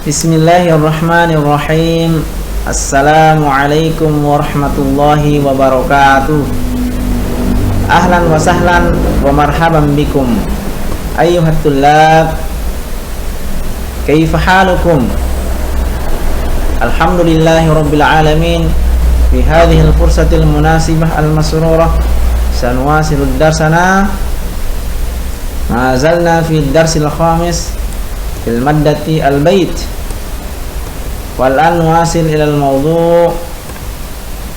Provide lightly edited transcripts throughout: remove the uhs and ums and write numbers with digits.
Bismillahirrahmanirrahim. Assalamualaikum warahmatullahi wabarakatuh. Ahlan wa sahlan wa marhaban bikum ayyuhat tullab. Kaifa halukum? Alhamdulillahi rabbil alamin. Fi hadhihi al-fursatil munasibah al-masrurah sanuwasilu darsana. Ma zalna fi ad-darsil khamis fil maddati al-bait. Wal an wasil ila al-mawdu'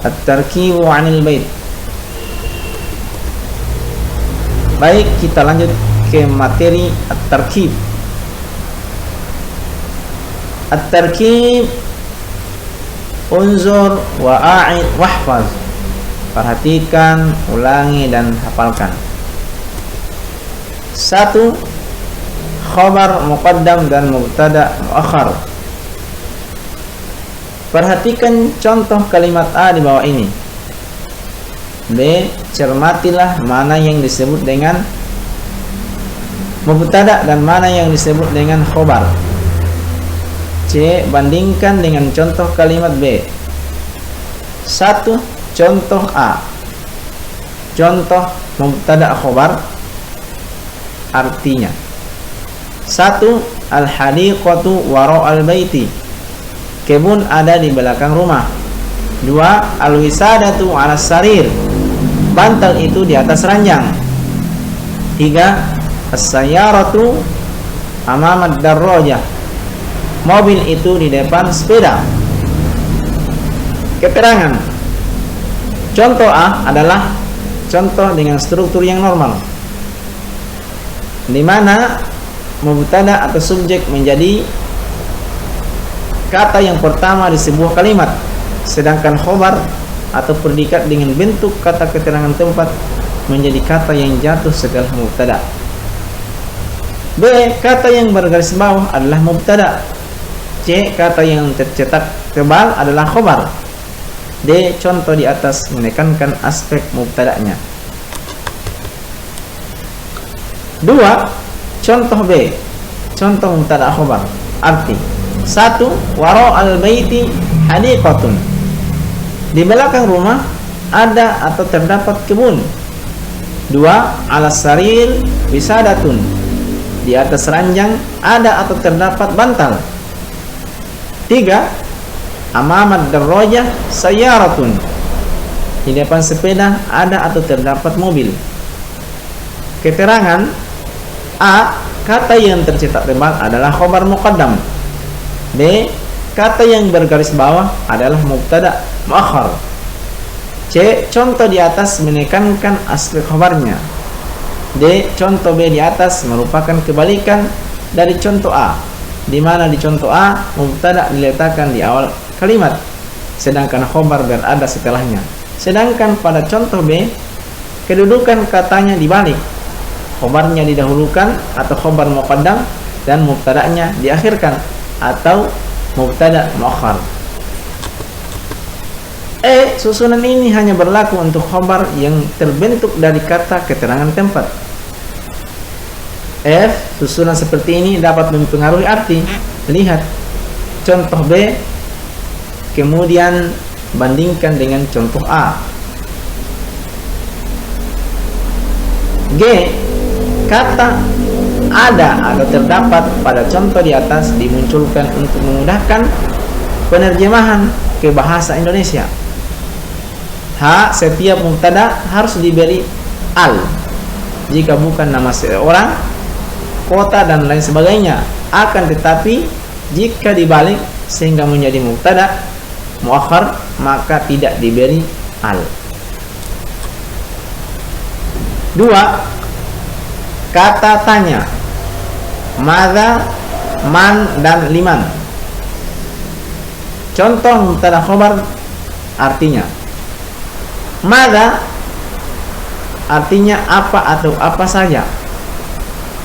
at-tarkib 'anil bait. Baik, kita lanjut ke materi at-tarkib. At-tarkib, unzur wa a'id wahfaz. Perhatikan, ulangi dan hafalkan. 1. Khabar muqaddam dan mubtada muakhar. Perhatikan contoh kalimat A di bawah ini. B. Cermatilah mana yang disebut dengan mubtada dan mana yang disebut dengan khobar. C. Bandingkan dengan contoh kalimat B. 1. Contoh A. Contoh mubtada khobar. Artinya 1. Al-hadiqatu wara'al baiti. Kebun ada di belakang rumah. 2. Al-wisadatu 'alas sarir. Bantal itu di atas ranjang. 3. As-sayyaratu amamad darrajah. Mobil itu di depan sepeda. Keterangan. Contoh A adalah contoh dengan struktur yang normal, di mana mubtada atau subjek menjadi kata yang pertama di sebuah kalimat, sedangkan khobar atau predikat dengan bentuk kata keterangan tempat menjadi kata yang jatuh setelah mubtada. B. Kata yang bergaris bawah adalah mubtada. C. Kata yang tercetak tebal adalah khobar. D. Contoh di atas menekankan aspek mubtadanya. 2. Contoh B. Contoh mubtada khobar. Arti 1. Waro al-baiti hadiqatun. Di belakang rumah ada atau terdapat kebun. 2. Alas sarir wisadatun. Di atas ranjang ada atau terdapat bantal. 3. Amamad darrajah sayyaratun. Di depan sepeda ada atau terdapat mobil. Keterangan A. Kata yang tercetak tebal adalah khobar muqaddam. B. Kata yang bergaris bawah adalah mubtada muakhar. C. Contoh di atas menekankan aspek khobarnya. D. Contoh B di atas merupakan kebalikan dari contoh A, di mana di contoh A mubtada diletakkan di awal kalimat, sedangkan khobar berada setelahnya. Sedangkan pada contoh B, kedudukan katanya dibalik. Khobarnya didahulukan atau khobar muqaddam dan mubtadanya diakhirkan atau mubtada muakhar. E. Susunan ini hanya berlaku untuk khobar yang terbentuk dari kata keterangan tempat. F. Susunan seperti ini dapat mempengaruhi arti. Lihat contoh B, kemudian bandingkan dengan contoh A. G. Kata ada atau terdapat pada contoh di atas dimunculkan untuk memudahkan penerjemahan ke bahasa Indonesia. H. Setiap mubtada harus diberi al jika bukan nama seorang, kota dan lain sebagainya. Akan tetapi jika dibalik sehingga menjadi mubtada muakhar maka tidak diberi al. 2. Kata tanya, madza, man dan liman. Contoh mubtada khobar artinya madza artinya apa atau apa saja.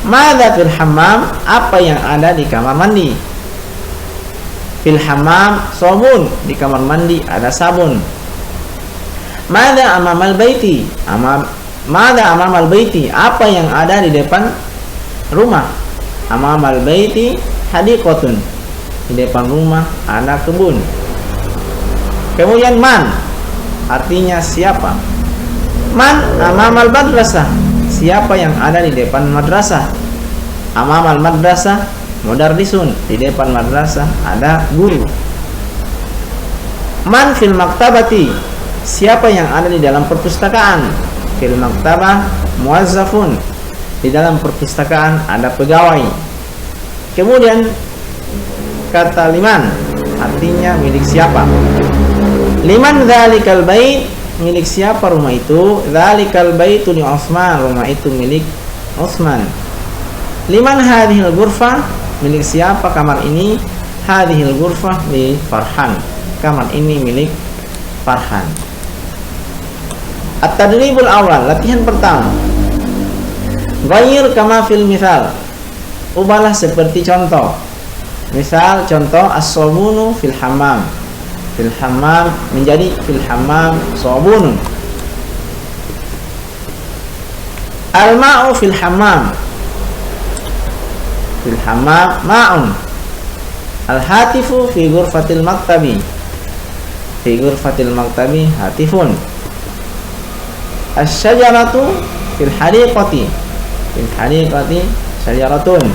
Madza fil hammam, apa yang ada di kamar mandi. Fil hammam sabun, di kamar mandi ada sabun. Madza amamal baiti, Mada amamal baiti, apa yang ada di depan rumah. Amamal baiti hadiqatun, di depan rumah ada kebun. Kemudian man artinya siapa. Man amamal madrasah, siapa yang ada di depan madrasah. Amamal madrasah mudarrisun, di depan madrasah ada guru. Man fil maktabati, siapa yang ada di dalam perpustakaan. Fil maktabah muwazzafun, di dalam perpustakaan ada pegawai. Kemudian kata liman artinya milik siapa. Liman dzalikal bait, milik siapa rumah itu. Dzalikal baitu li Utsman, rumah itu milik Utsman. Liman hadhil ghurfah, milik siapa kamar ini. Hadhil ghurfah li Farhan, kamar ini milik Farhan. At-tadribul awal, latihan pertama. Ghair kama fil misal, ubahlah seperti contoh. Misal contoh as-sabunu fil hammam. Fil hammam menjadi fil hammam sabunun. Al-ma'u fil hammam. Fil hammam ma'un. Al-hatifu fi ghurfatil maktabi. Fi ghurfatil maktabi hatifun. Asy-syajaratu fil hadiqati. Fil hadiqati syajaratun.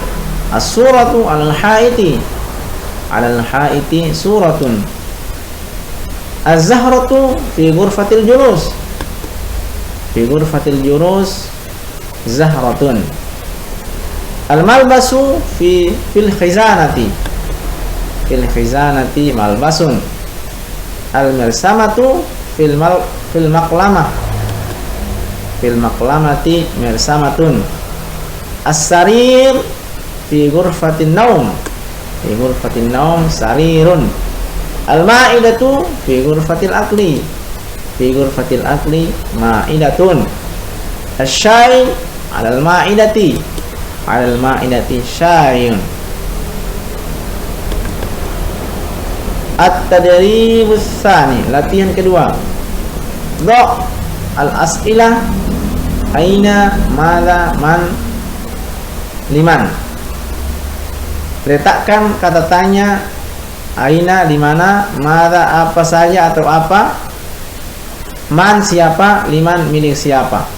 As-suratu 'alal haiti. 'Alal haiti suratun. Az-zahratu fi ghurfatil julus. Fi ghurfatil julus zahratun. Al-malbasu fil khizanati. Fil khizanati malbasun. Al-mirsamatu fil maqlamah. Fil maqlamati mirsamatun. As-sarir fi ghurfatin naum. Fi ghurfatin naum sarirun. Al-ma'idatu fi ghurfatil akli. Fi ghurfatil akli ma'idatun. Asy-syai 'alal ma'idati. 'Alal ma'idati syai'un. At-tadribus tsani, latihan kedua. Dha al-as'ilah aina, madza, man, liman. Letakkan kata tanya aina di mana, madza apa saja atau apa, man siapa, liman milik siapa.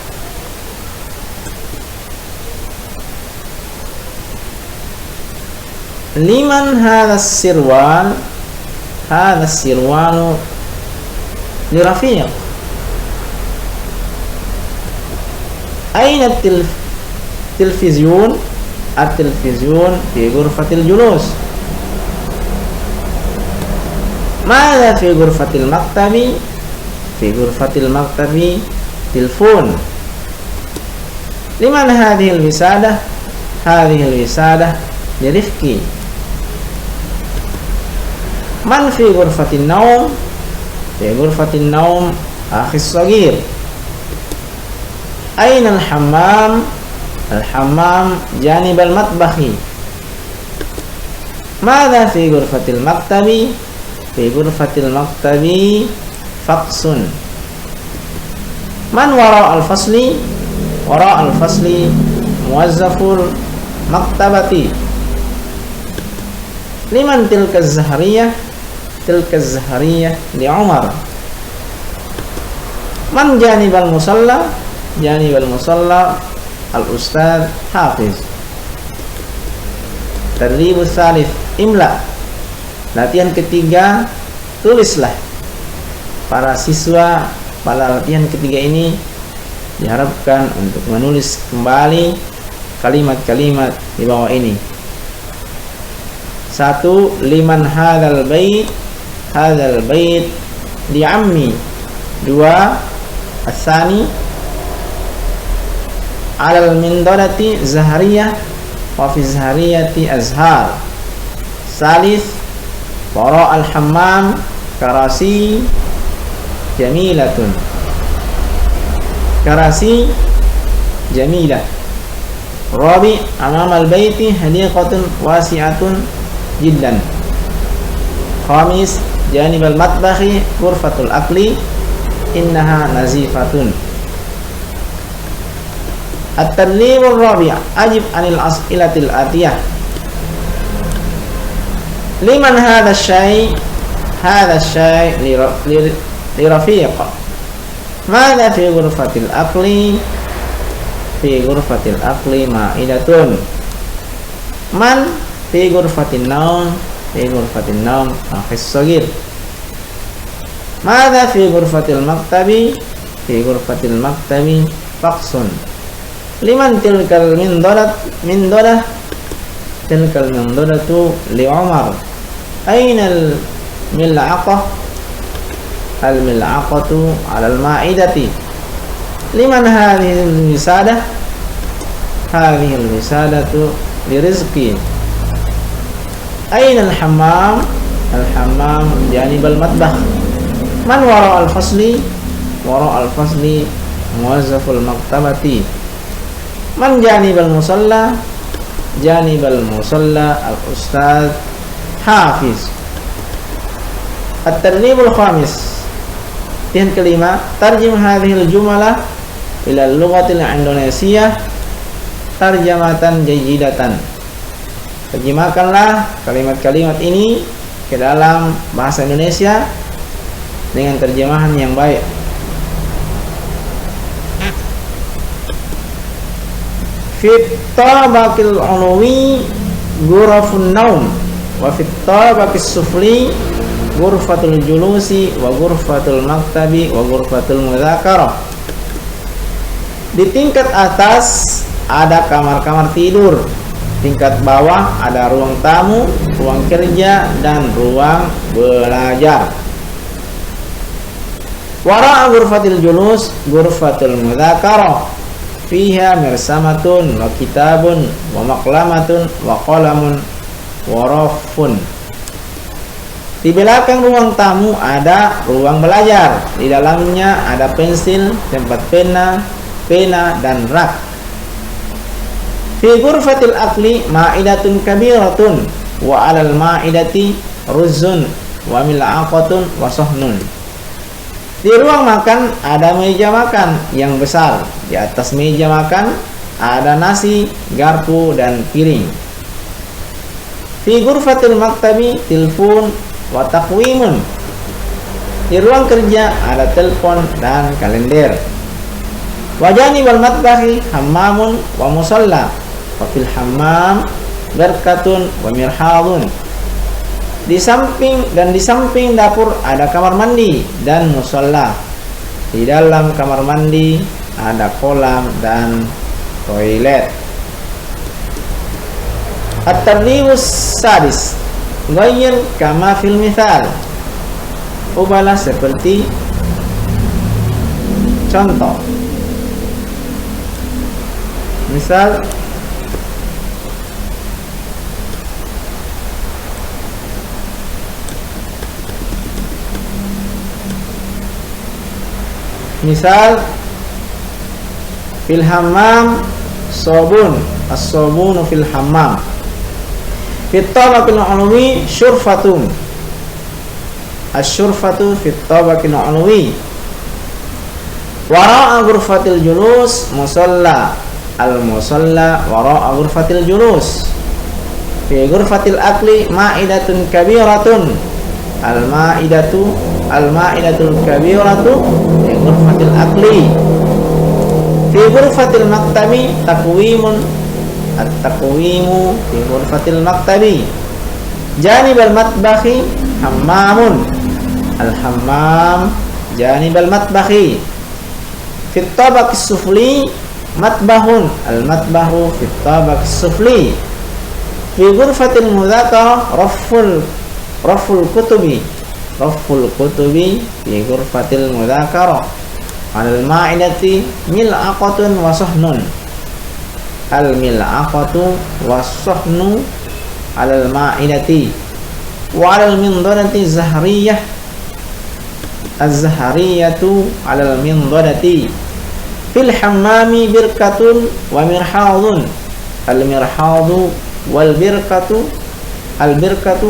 Liman hadzal sirwal, hadzal sirwalu li rafiq. Aina tilfizyun, at-tilfizyun fi ghurfatil julus. Mada fi ghurfatil maktabi. Fi ghurfatil maktabi tilfun. Liman hadhil wisadah. Hadhil wisadah li Rifqi. Man fi ghurfatin naum. Fi ghurfatin naum akhis saghir. Aina al-hammam. Al-hammam janib al-matbahi. Mada fi ghurfatil maktabi. Fi ghurfatil maktabi faqsun. Man wara al-fasli. Wara al-fasli muwazzaful maktabati. Liman tilka az-zahriyah. Tilka az-zahriyah li Umar. Man janib al-musalla. Janib al-musalla al-ustadz Hafiz. Tadribus tsalits imla. Latihan ketiga, tulislah. Para siswa pada latihan ketiga ini diharapkan untuk menulis kembali kalimat-kalimat di bawah ini. 1. Liman hadzal bait. Hadzal bait li ammi. 2. As-tsani 'alal mindadati zahriyah wa fi zahriyati azhar. Salis wara al-hammam karasi jamilatun. Karasi jamilah. Rabi amam al-baiti hadiqatun wasi'atun jiddan. Khamis janib al-matbahi ghurfatul akli innaha nazifatun. At-tadribur rabi' ajib anil as'ilatil atiyah. Liman hadha syai' li rafiq. Mada fi ghurfatil aqli? Fi ghurfatil aqli ma'idatun. Man fi ghurfatin naum? Fi ghurfatin naum akhis sagir. Mada fi ghurfatil maktabi? Fi ghurfatil maktabi faqsun. Liman tilkal mindadah? Tilkal mindadatu li Umar. Aina al mil'aqah? Al mil'aqatu 'ala al ma'idati. Liman hadhihi al wisadah? Hadhihi al wisadatu li rizqi. Aina al hammam? Al hammam janib al matbakh. Man wara al fasli? Wara al fasli muwazzaful maktabati. Man janib al musalla? Janib al musalla al ustaz hafiz. At-tarnibul khamis. Yang kelima, tarjim hadhil jumalah ila lughatil indonesiah tarjamatan jayyidatan. Terjemahkanlah kalimat-kalimat ini ke dalam bahasa Indonesia dengan terjemahan yang baik. Fit tabaqil ulwi ghurafun naum wa fit tabaqis sufli ghurfatul julusi wa ghurfatul maktabi wa ghurfatul mudzakarah. Di tingkat atas ada kamar-kamar tidur, tingkat bawah ada ruang tamu, ruang kerja dan ruang belajar. Wara ghurfatil julus ghurfatul mudzakarah fiha mirsamatun wa kitabun wa maqlamatun wa qalamun wa rafun. Di belakang ruang tamu ada ruang belajar. Di dalamnya ada pensil, tempat pena, dan rak. Fi ghurfatil akli ma'idatun kabiratun wa 'alal ma'idati ruzun wa mil'aqatun wa sahnun. Di ruang makan ada meja makan yang besar. Di atas meja makan ada nasi, garpu dan piring. Fi ghurfatil maktabi tilfun wa taqwimun. Di ruang kerja ada telepon dan kalender. Wa janibal matbahi hammamun wa musalla. Wa fil hammam barkatun wa mirhadun. Di samping dapur ada kamar mandi dan musalla. Di dalam kamar mandi ada kolam dan toilet. At-tartibus sadis. Ghayyir kama fil mithal. Ubahlah seperti contoh. Misal fil hammam sabun, as-sabunu fil hammam. Fit tabaqil ulwi syurfatun, asy-syurfatu fit tabaqil ulwi. Wara'a ghurfatil julus musalla, al-musalla wara'a ghurfatil julus. Fi ghurfatil akli ma'idatun kabiratun, al-ma'idatul kabiratu fi ghurfatil akli. Fi ghurfatil maktabi taqwimun, at-taqwimu fi ghurfatil maktabi. Janibal matbakhi hammamun, al-hammam janibal matbakhi. Fit tabaqis sufli matbahun, al-matbahu fit tabaqis sufli. Fi ghurfatil mudzakarah raful kutubi fi ghurfatil mudzakarah. Al ma'idati mil'aqatun wa sahnun, al mil'aqatu wa sahnu al ma'idati. Wa al mindadati zahriyah, az-zahriyatu al mindadati. Fil hammami birkatun wa mirhadun, al mirhadu wal birkatu, al birkatu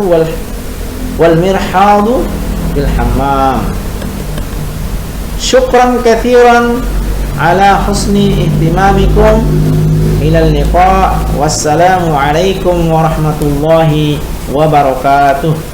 wal mirhadu fil hammam. Syukran katsiran ala husni ihtimamikum. Ilal liqa. Wassalamu alaikum warahmatullahi wabarakatuh.